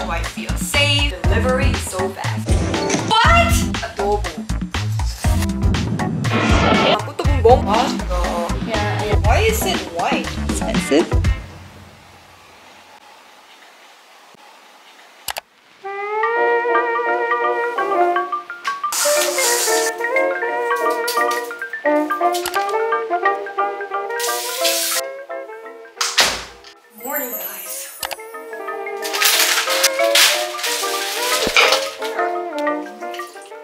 Do I feel safe? Delivery is so fast. What? Adobo. Puto bumbong. Yeah. Why is it white? Expensive. Morning, guys.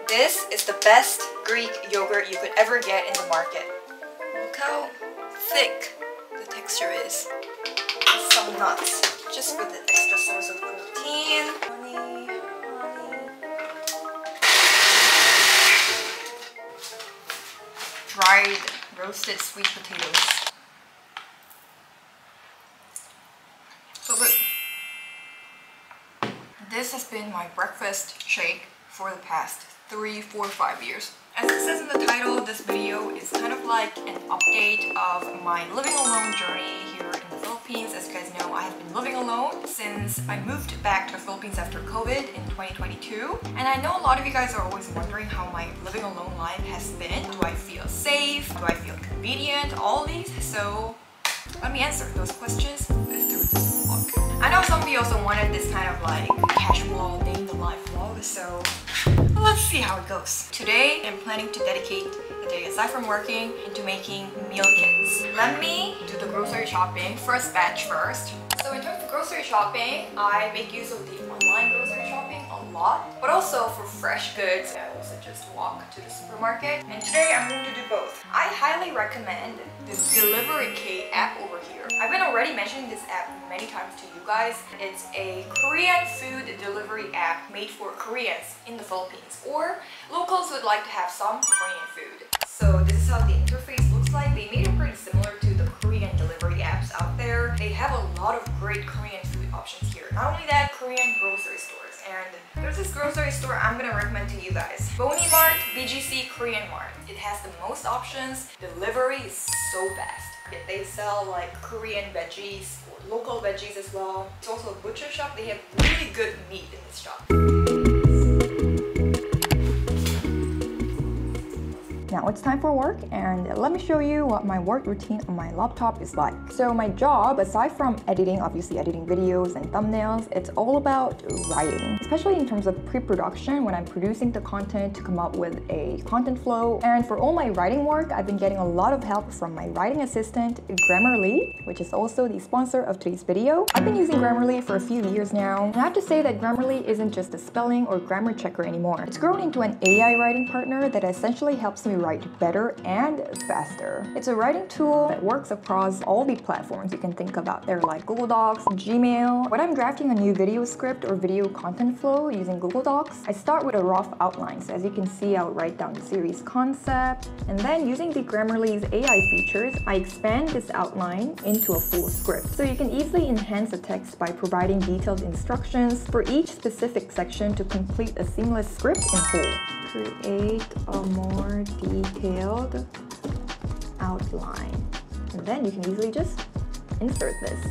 This is the best Greek yogurt you could ever get in the market. Look how thick the texture is. With some nuts, just for the extra source of protein. Honey. Dried roasted sweet potatoes. So good. This has been my breakfast shake for the past 3, 4, 5 years. As it says in the title, this video is kind of like an update of my living alone journey here in the Philippines. As you guys know, I have been living alone since I moved back to the Philippines after COVID in 2022. And I know a lot of you guys are always wondering how my living alone life has been. Do I feel safe? Do I feel convenient? All these. So let me answer those questions through this vlog. I know some of you also wanted this kind of like casual day in the life vlog, so let's see how it goes. Today, I'm planning to dedicate the day aside from working into making meal kits. Let me do the grocery shopping, first batch first. So in terms of grocery shopping, I make use of the online grocery shopping a lot, but also for fresh goods, I also just walk to the supermarket. And today I'm going to do both. I highly recommend the Delivery K app over here. I've been already mentioning this app many times to you guys. It's a Korean food delivery app made for Koreans in the Philippines, or locals would like to have some Korean food. So this is how the interface looks like. They made it pretty similar to the Korean delivery apps out there. They have a lot of great Korean food options here. Not only that, Korean grocery stores. And there's this grocery store I'm gonna recommend to you guys. Bonnie Mart, BGC Korean Mart. It has the most options. Delivery is so fast. They sell like Korean veggies or local veggies as well. It's also a butcher shop. They have really good meat in this shop. Now it's time for work, and let me show you what my work routine on my laptop is like. So my job, aside from editing, obviously editing videos and thumbnails, it's all about writing, especially in terms of pre-production when I'm producing the content to come up with a content flow. And for all my writing work, I've been getting a lot of help from my writing assistant, Grammarly, which is also the sponsor of today's video. I've been using Grammarly for a few years now, and I have to say that Grammarly isn't just a spelling or grammar checker anymore. It's grown into an AI writing partner that essentially helps me write better and faster. It's a writing tool that works across all the platforms you can think about. They're like Google Docs, Gmail. When I'm drafting a new video script or video content flow using Google Docs, I start with a rough outline. So as you can see, I'll write down the series concept, and then using the Grammarly's AI features, I expand this outline into a full script. So you can easily enhance the text by providing detailed instructions for each specific section to complete a seamless script in whole. Create a more detailed outline, and then you can easily just insert this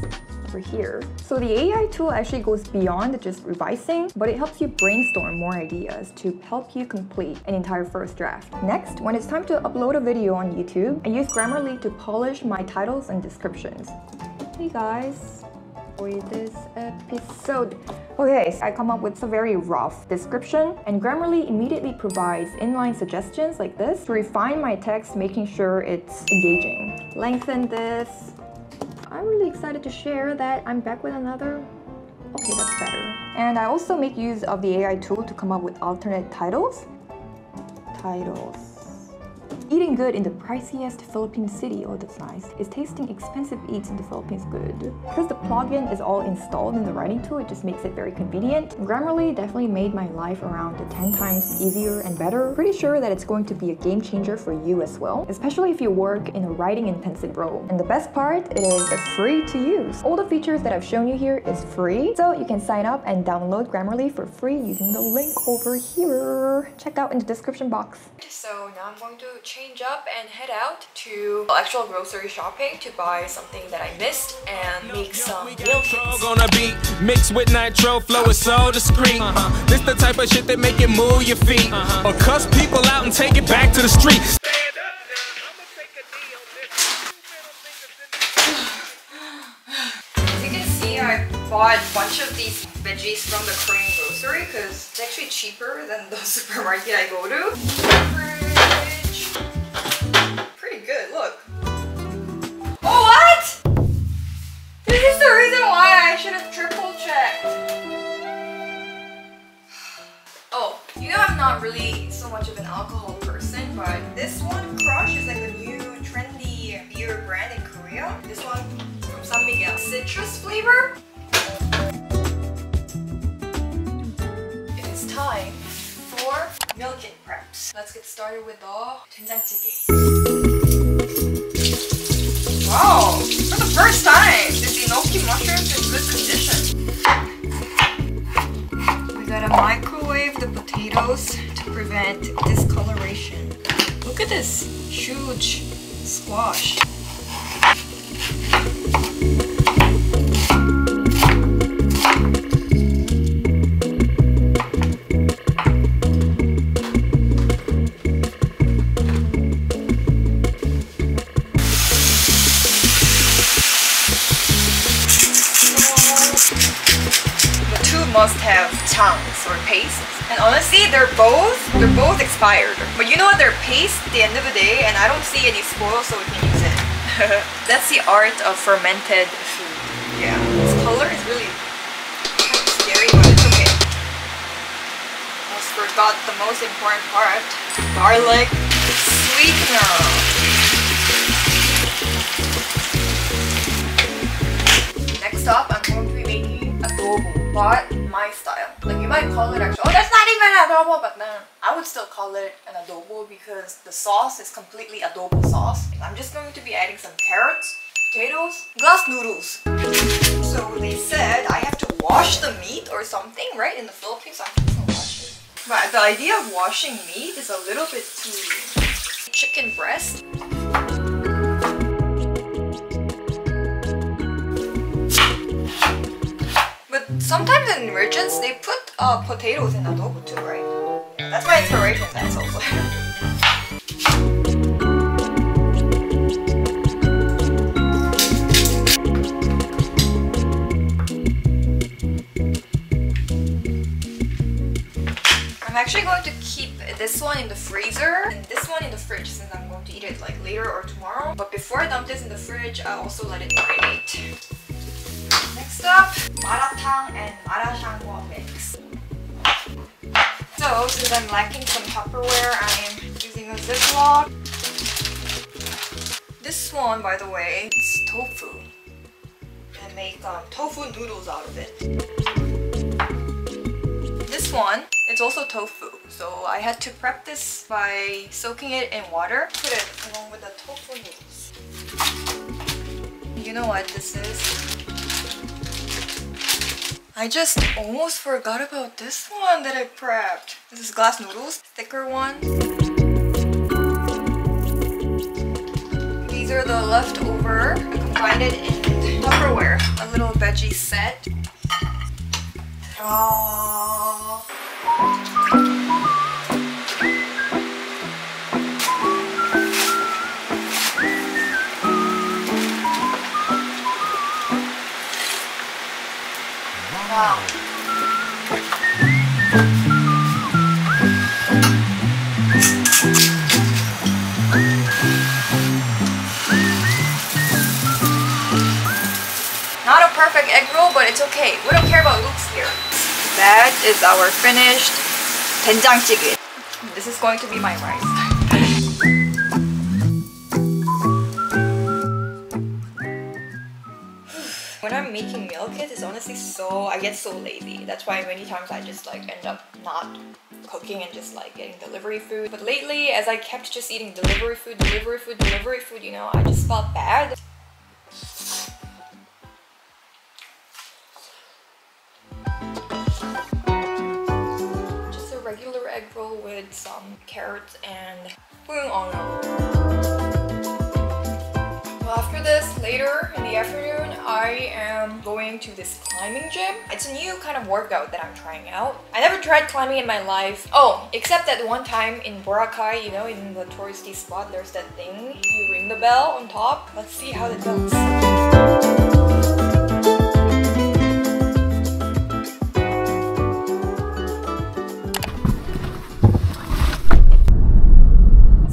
over here. So the AI tool actually goes beyond just revising, but it helps you brainstorm more ideas to help you complete an entire first draft. Next, when it's time to upload a video on YouTube, I use Grammarly to polish my titles and descriptions. Hey guys, for this episode. Okay, so I come up with a very rough description, and Grammarly immediately provides inline suggestions like this to refine my text, making sure it's engaging. Lengthen this. I'm really excited to share that I'm back with another. Okay, that's better. And I also make use of the AI tool to come up with alternate titles. Eating good in the priciest Philippine city, oh that's nice, is tasting expensive eats in the Philippines good. Because the plugin is all installed in the writing tool, it just makes it very convenient. Grammarly definitely made my life around 10 times easier and better. Pretty sure that it's going to be a game changer for you as well, especially if you work in a writing intensive role. And the best part, it is free to use. All the features that I've shown you here is free, so you can sign up and download Grammarly for free using the link over here. Check out in the description box. So now I'm going to change change up and head out to actual grocery shopping to buy something that I missed and make some meal kits. Gonna be mixed with nitro, flow is so discreet. This the type of shit that make it move your feet, or cuss people out and take it back to the streets. As you can see, I bought a bunch of these veggies from the Korean grocery because it's actually cheaper than the supermarket I go to. Fridge. Pretty good, look. Oh, what? This is the reason why I should have triple checked. Oh, you know I'm not really so much of an alcohol person, but this one, Crush, is like a new trendy beer brand in Korea. This one from San Miguel. Citrus flavor. It is time for meal kit preps. Let's get started with the 된장찌개. Wow, for the first time, this enoki mushrooms in good condition. We gotta microwave the potatoes to prevent discoloration. Look at this huge squash. Must have tongues or paste, and honestly they're both expired, but you know what, they're paste at the end of the day and I don't see any spoil, so we can use it. That's the art of fermented food. Yeah, this color is really kind of scary, but it's okay. Almost forgot the most important part: garlic sweetener. Next up, I'm going to be making adobo, but my style. Like, you might call it actually, oh, that's not even adobo, but then I would still call it an adobo because the sauce is completely adobo sauce. I'm just going to be adding some carrots, potatoes, glass noodles. So they said I have to wash the meat or something, right? In the Philippines, I'm just gonna wash it. But the idea of washing meat is a little bit too... Chicken breast. Sometimes in regions, they put potatoes in adobo too, right? Yeah, that's my inspiration, that's also. I'm actually going to keep this one in the freezer and this one in the fridge since I'm going to eat it like later or tomorrow. But before I dump this in the fridge, I also let it marinate. Next up, maratang and marashangwa mix. So, since I'm lacking some Tupperware, I'm using a Ziploc. This one, by the way, it's tofu. And make tofu noodles out of it. This one, it's also tofu. So I had to prep this by soaking it in water. Put it along with the tofu noodles. You know what this is? I just almost forgot about this one that I prepped. This is glass noodles, thicker one. These are the leftover. I combined it in Tupperware. A little veggie set. Oh. Wow. Not a perfect egg roll, but it's okay. We don't care about looks here. That is our finished 된장찌개. This is going to be my rice. When I'm making meal kits, it's honestly I get so lazy. That's why many times I just like end up not cooking and just like getting delivery food. But lately, as I kept just eating delivery food, you know, I just felt bad. Just a regular egg roll with some carrots and onion. Well, after this, later in the afternoon, I am going to this climbing gym. It's a new kind of workout that I'm trying out. I never tried climbing in my life. Oh, except that one time in Boracay, you know, in the touristy spot, there's that thing. You ring the bell on top. Let's see how that goes.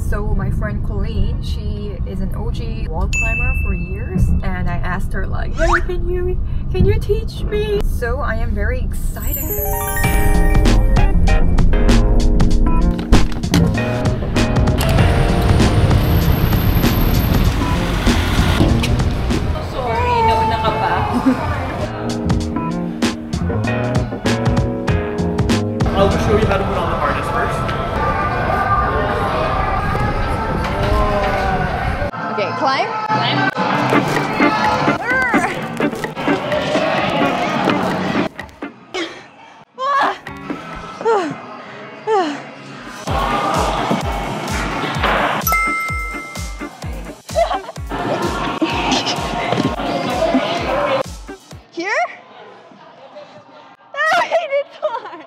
So my friend Colleen, she is an OG wall climber for years, and I asked her like, hey, can you teach me? So I am very excited. Sorry, nauna ka pa. I'll just show you how to put on the harness first. Okay, climb. Climb. Here? Oh, I hate it so hard.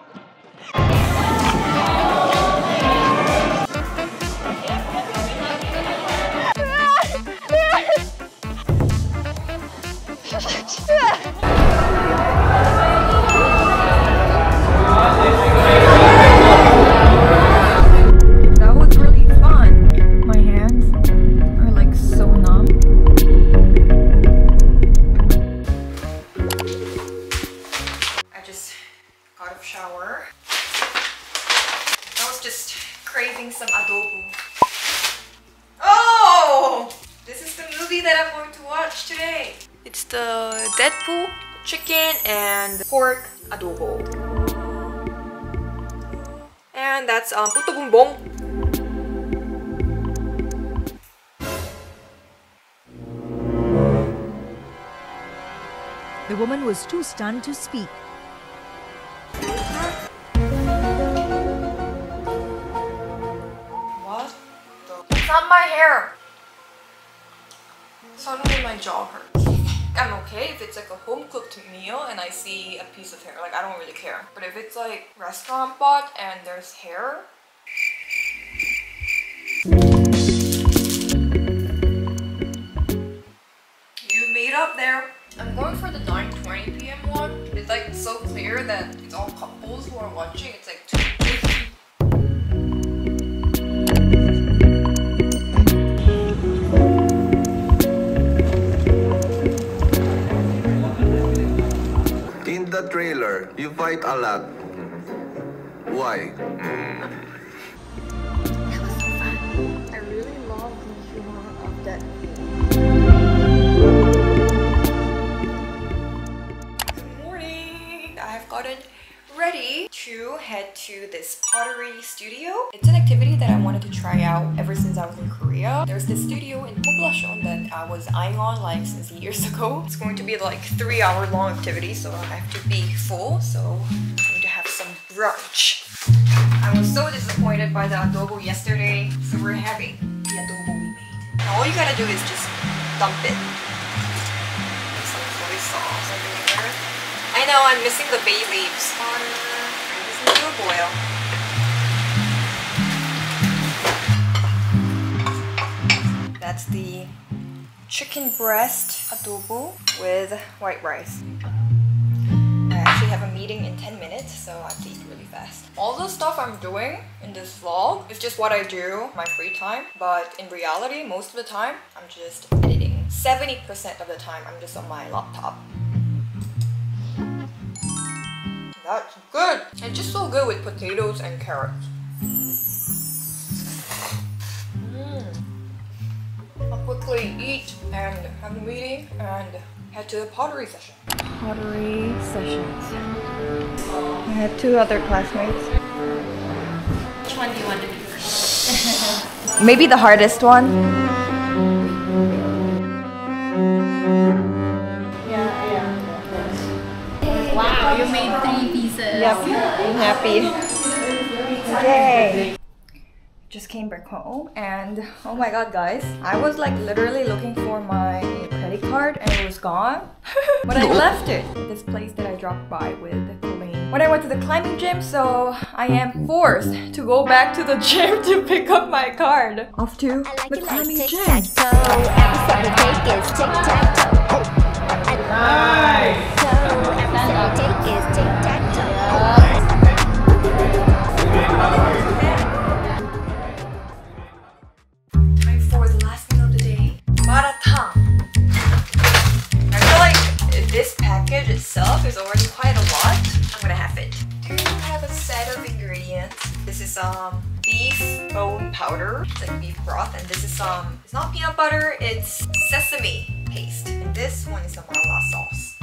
That was really fun. My hands are like so numb. I just got out of shower. I was just craving some adobo. Oh! This is the movie that I'm going to watch today. It's the Deadpool chicken and pork adobo. And that's puto bumbong. The woman was too stunned to speak. What? It's not my hair. Suddenly my jaw hurts. I'm okay if it's like a home cooked meal and I see a piece of hair. Like, I don't really care. But if it's like restaurant bought and there's hair, you made up there. I'm going for the 9:20 p.m. one. It's like so clear that it's all couples who are watching. It's like 2:50. In the trailer, you fight a lot. Why? That was so fun. I really love the humor of that movie. Good morning! I have gotten ready to head to this pottery studio. It's an activity that I wanted to try out ever since I was in Korea. There's this studio in Poblacion that I was eyeing on like since years ago. It's going to be like 3-hour long activity, so I have to be full. So I'm going to have some brunch. I was so disappointed by the adobo yesterday, so we're having the adobo we made. Now all you gotta do is just dump it. Some soy sauce everywhere. I know I'm missing the bay leaves. Water. This is to a boil. That's the chicken breast adobo with white rice. I actually have a meeting in 10 minutes, so I have to eat really fast. All the stuff I'm doing in this vlog is just what I do my free time, but in reality, most of the time, I'm just editing. 70% of the time, I'm just on my laptop. That's good! It's just so good with potatoes and carrots. I'll quickly eat and have a meeting and head to the pottery session. Pottery sessions. I have 2 other classmates. Which one do you want to be first? Maybe the hardest one. Wow, you made 3 pieces. Yep, I'm happy. Okay. Just came back home and oh my god guys, I was like literally looking for my credit card and it was gone. But I left it at this place that I dropped by with Colleen when I went to the climbing gym, so I am forced to go back to the gym to pick up my card. Off to the climbing gym. Time for the last meal of the day. Maratang. I feel like this package itself is already quite a lot. I'm gonna have it. Here you have a set of ingredients. This is beef bone powder. It's like beef broth, and this is it's not peanut butter, it's sesame paste. And this one is the mala sauce.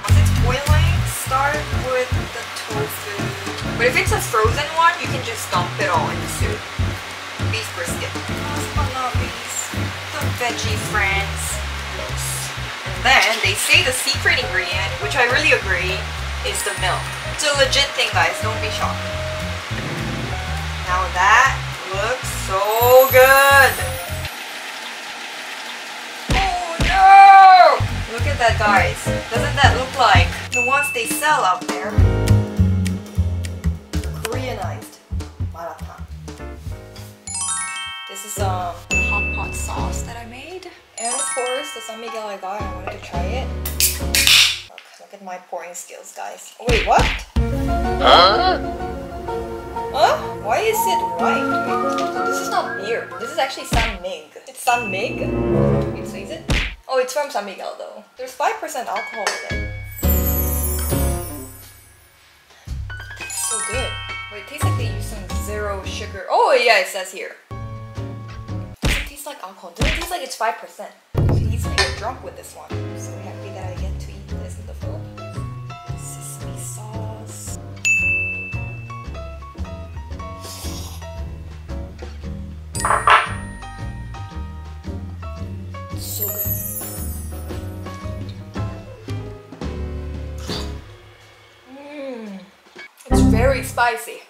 Once it's boiling, start with the tofu. But if it's a frozen one, you can just dump it all in the soup. Beef brisket. Last but not least, the veggie friends. And then they say the secret ingredient, which I really agree, is the milk. It's a legit thing, guys. Don't be shocked. Now that looks so good. Oh no! Look at that, guys. Doesn't that look like the ones they sell out there? Koreanized maratang. This is hot pot sauce that I made. And of course, the San Miguel I got. I wanted to try it. Look at my pouring skills, guys. Oh, wait, what? Huh? Huh? Why is it white? Wait, this is not beer. This is actually San Mig. It's San Mig? Wait, so is it? Oh, it's from San Miguel though. There's 5% alcohol in it. It's so good. Wait, it tastes like they use some zero sugar. Oh yeah, it says here. It tastes like alcohol. Doesn't taste like it's 5%. You can easily get drunk with this one. I'm so happy that I get to eat this in the Philippines. Sesame sauce. It's so good. It's very spicy.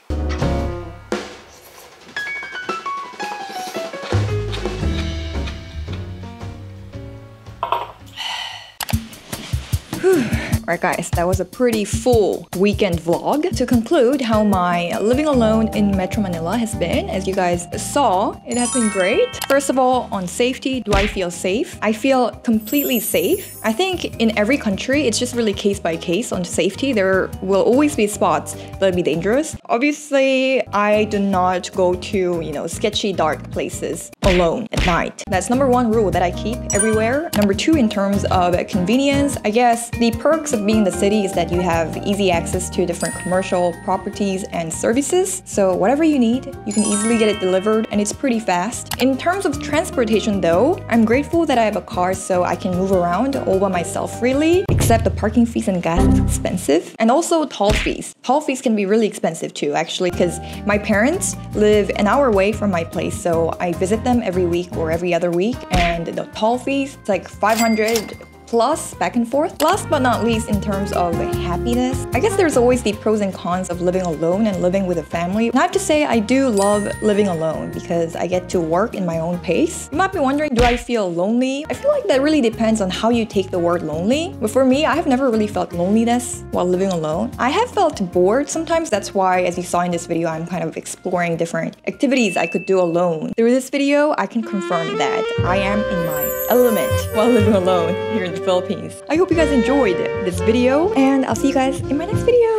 Alright guys, that was a pretty full weekend vlog. To conclude how my living alone in Metro Manila has been, as you guys saw, it has been great. First of all, on safety, do I feel safe? I feel completely safe. I think in every country, it's just really case by case on safety. There will always be spots that'll be dangerous. Obviously, I do not go to, sketchy dark places alone at night. That's number one rule that I keep everywhere. Number two, in terms of convenience, I guess the perks of being in the city is that you have easy access to different commercial properties and services. So whatever you need, you can easily get it delivered and it's pretty fast. In terms of transportation though, I'm grateful that I have a car so I can move around all by myself freely, except the parking fees and gas is expensive. And also toll fees. Toll fees can be really expensive too actually, because my parents live an hour away from my place, so I visit them every week or every other week, and the toll fees, it's like 500 plus back and forth. Last but not least, in terms of happiness, I guess there's always the pros and cons of living alone and living with a family. And I have to say, I do love living alone because I get to work in my own pace. You might be wondering, do I feel lonely? I feel like that really depends on how you take the word lonely. But for me, I have never really felt loneliness while living alone. I have felt bored sometimes. That's why, as you saw in this video, I'm kind of exploring different activities I could do alone. Through this video, I can confirm that I am in my element while living alone here in the Philippines. I hope you guys enjoyed this video, and I'll see you guys in my next video.